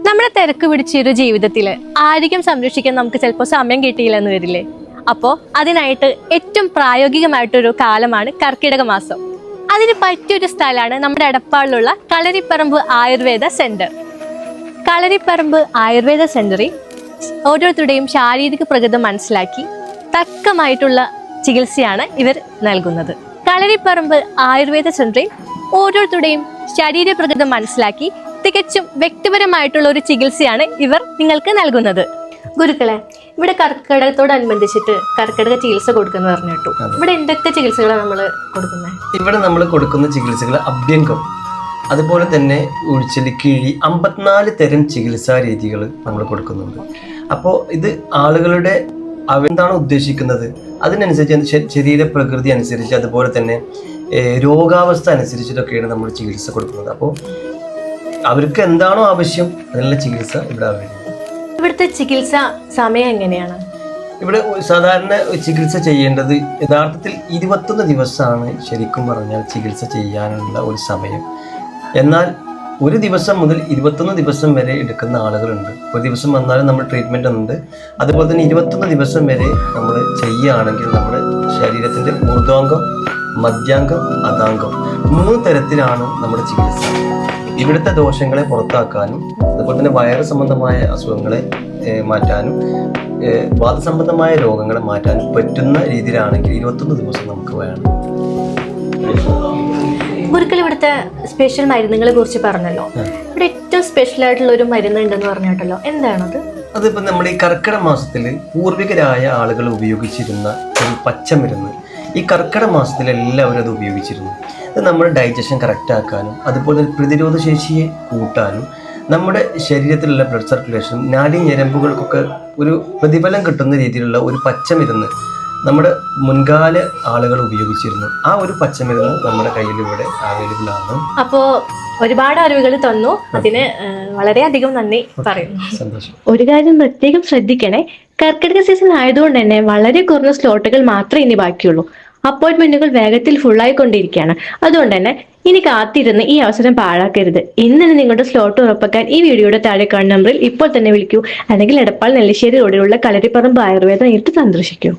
നമ്മുടെ തിരക്ക് പിടിച്ചൊരു ജീവിതത്തില് ആരോഗ്യം സംരക്ഷിക്കാൻ നമുക്ക് ചിലപ്പോൾ സമയം കിട്ടിയില്ലെന്ന് വരില്ലേ? അപ്പോൾ അതിനായിട്ട് ഏറ്റവും പ്രായോഗികമായിട്ടൊരു കാലമാണ് കർക്കിടക മാസം. അതിന് പറ്റിയൊരു സ്ഥലമാണ് നമ്മുടെ എടപ്പാളിലുള്ള കളരിപ്പറമ്പ് ആയുർവേദ സെന്റർ. കളരിപ്പറമ്പ് ആയുർവേദ സെന്ററിൽ ഓരോരുത്തരുടെയും ശാരീരിക പ്രകൃതം മനസ്സിലാക്കി തക്കമായിട്ടുള്ള ചികിത്സയാണ് ഇവർ നൽകുന്നത്. കളരിപ്പറമ്പ് ആയുർവേദ സെന്ററിൽ ഓരോരുത്തരുടെയും ശരീര പ്രകൃതം മനസ്സിലാക്കി തികച്ചും വ്യക്തിപരമായിട്ടുള്ള ഒരു ചികിത്സയാണ് ഇവർ നിങ്ങൾക്ക് നൽകുന്നത്. ഗുരുക്കളെ, ഇവിടെ കർക്കിടകത്തോടനുബന്ധിച്ചിട്ട് കർക്കിടക ചികിത്സ കൊടുക്കുന്ന പറഞ്ഞു കേട്ടു. ഇവിടെ എന്തൊക്കെ ചികിത്സകളാണ് നമ്മൾ കൊടുക്കുന്നത്? ഇവിടെ നമ്മൾ കൊടുക്കുന്ന ചികിത്സകൾ അഭ്യംഗം, അതുപോലെ തന്നെ ഉഴിച്ചിലിക്കിഴി, 54 തരം ചികിത്സാ രീതികൾ നമ്മൾ കൊടുക്കുന്നുണ്ട്. അപ്പോൾ ഇത് ആളുകളുടെ അവരെന്താണോ ഉദ്ദേശിക്കുന്നത് അതിനനുസരിച്ച് ശരീര പ്രകൃതി അനുസരിച്ച്, അതുപോലെ തന്നെ രോഗാവസ്ഥ അനുസരിച്ചിട്ടൊക്കെയാണ് നമ്മൾ ചികിത്സ കൊടുക്കുന്നത്. അപ്പോൾ അവർക്ക് എന്താണോ ആവശ്യം അതിനുള്ള ചികിത്സ ഇവിടെ അവൈലബിൾ. ഇവിടുത്തെ ചികിത്സ സമയം എങ്ങനെയാണ്? ഇവിടെ സാധാരണ ചികിത്സ ചെയ്യേണ്ടത് യഥാർത്ഥത്തിൽ 21 ദിവസമാണ് ശരിക്കും പറഞ്ഞാൽ ചികിത്സ ചെയ്യാനുള്ള ഒരു സമയം. എന്നാൽ ഒരു ദിവസം മുതൽ 21 ദിവസം വരെ എടുക്കുന്ന ആളുകളുണ്ട്. ഒരു ദിവസം വന്നാലും നമ്മൾ ട്രീറ്റ്മെൻ്റ് ഉണ്ട്. അതുപോലെ തന്നെ 21 ദിവസം വരെ നമ്മൾ ചെയ്യുകയാണെങ്കിൽ നമ്മുടെ ശരീരത്തിൻ്റെ ഊർധ്വാംഗം, മധ്യാംഗം, അധാംഗം 3 തരത്തിലാണ് നമ്മുടെ ചികിത്സ. ഇവിടുത്തെ ദോഷങ്ങളെ പുറത്താക്കാനും അതുപോലെ തന്നെ വയറ് സംബന്ധമായ അസുഖങ്ങളെ മാറ്റാനും വാതസംബന്ധമായ രോഗങ്ങളെ മാറ്റാനും പറ്റുന്ന രീതിയിലാണെങ്കിൽ 21 ദിവസം നമുക്ക് വേണം. ഗുരുക്കൾ, ഇവിടുത്തെ സ്പെഷ്യൽ മരുന്നുകളെ കുറിച്ച് പറഞ്ഞല്ലോ. ഇവിടെ ഏറ്റവും സ്പെഷ്യൽ ആയിട്ടുള്ള ഒരു മരുന്ന് ഉണ്ടെന്ന് പറഞ്ഞിട്ടല്ലോ, എന്താണത്? അതിപ്പോൾ നമ്മൾ ഈ കർക്കിടക മാസത്തിൽ പൂർവികരായ ആളുകൾ ഉപയോഗിച്ചിരുന്ന ഒരു പച്ചമരുന്ന്. ഈ കർക്കിടക മാസത്തിൽ എല്ലാവരും അത് ഉപയോഗിച്ചിരുന്നു. അത് നമ്മുടെ ഡൈജഷൻ കറക്റ്റ് ആക്കാനും അതുപോലെ തന്നെ പ്രതിരോധ ശേഷിയെ കൂട്ടാനും നമ്മുടെ ശരീരത്തിലുള്ള ബ്ലഡ് സർക്കുലേഷനും നാഡീ ഞരമ്പുകൾക്കൊക്കെ ഒരു പ്രതിഫലം കിട്ടുന്ന രീതിയിലുള്ള ഒരു പച്ചമരുന്ന് നമ്മുടെ മുൻകാല ആളുകൾ ഉപയോഗിച്ചിരുന്നു. ആ ഒരു പച്ചമരുന്ന് നമ്മുടെ കയ്യിൽ ഇവിടെ അവൈലബിൾ ആണ്. അപ്പോൾ ഒരുപാട് അറിവുകൾ തന്നു, അതിന് വളരെയധികം നന്ദി പറയുന്നു. സന്തോഷം. ഒരു കാര്യം പ്രത്യേകം ശ്രദ്ധിക്കണേ, കർക്കിടക സീസൺ ആയതുകൊണ്ട് തന്നെ വളരെ കുറഞ്ഞ സ്ലോട്ടുകൾ മാത്രമേ ഇനി ബാക്കിയുള്ളൂ. അപ്പോയിന്റ്മെന്റുകൾ വേഗത്തിൽ ഫുള്ളായിക്കൊണ്ടിരിക്കുകയാണ്. അതുകൊണ്ട് തന്നെ ഇനി കാത്തിരുന്ന് ഈ അവസരം പാഴാക്കരുത്. ഇന്ന് തന്നെ നിങ്ങളുടെ സ്ലോട്ട് ഉറപ്പാക്കാൻ ഈ വീഡിയോയുടെ താഴെ കാണുന്ന നമ്പറിൽ ഇപ്പോൾ തന്നെ വിളിക്കൂ, അല്ലെങ്കിൽ എടപ്പാൾ നെല്ലിശ്ശേരി റോഡിലുള്ള കളരിപ്പറമ്പ് ആയുർവേദം നേരിട്ട് സന്ദർശിക്കൂ.